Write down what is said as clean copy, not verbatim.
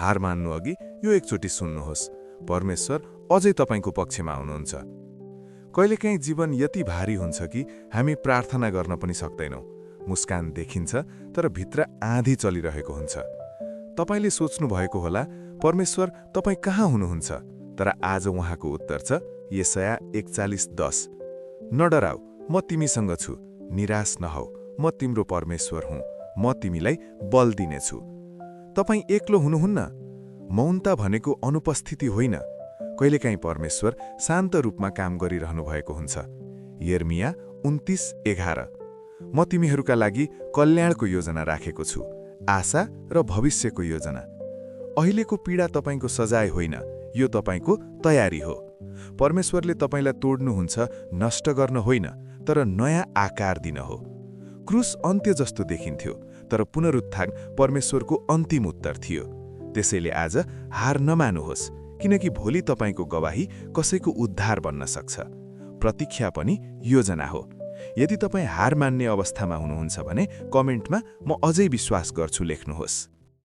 हार मान्नु अघि यो एकचोटि सुन्नुहोस्। परमेश्वर अझै तपाईँको पक्षमा हुनुहुन्छ। कहिलेकाहीँ जीवन यति भारी हुन्छ कि हामी प्रार्थना गर्न पनि सक्दैनौँ। मुस्कान देखिन्छ तर भित्र आँधी चलिरहेको हुन्छ। तपाईँले सोच्नु भएको होला, परमेश्वर तपाईँ कहाँ हुनुहुन्छ? तर आज उहाँको उत्तर छ यशाया 41:10। नडराऊ, म तिमीसँग छु। निराश नहौ, म तिम्रो परमेश्वर हुँ। म तिमीलाई बल दिनेछु। तपाईँ एक्लो हुनुहुन्न। मौनता भनेको अनुपस्थिति होइन। कहिलेकाहीँ परमेश्वर शान्त रूपमा काम गरिरहनु भएको हुन्छ। यर्मिया 29:11। म तिमीहरूका लागि कल्याणको योजना राखेको छु, आशा र भविष्यको योजना। अहिलेको पीडा तपाईँको सजाय होइन, यो तपाईँको तयारी हो। परमेश्वरले तपाईँलाई तोड्नुहुन्छ, नष्ट गर्न होइन, तर नयाँ आकार दिन हो। क्रुस अन्त्य जस्तो देखिन्थ्यो, तर पुनरुत्थान परमेश्वरको अन्तिम उत्तर थियो। त्यसैले आज हार नमान्नुहोस्, किनकि भोलि तपाईँको गवाही कसैको उद्धार बन्न सक्छ। प्रतीक्षा पनि योजना हो। यदि तपाईँ हार मान्ने अवस्थामा हुनुहुन्छ भने कमेन्टमा म अझै विश्वास गर्छु लेख्नुहोस्।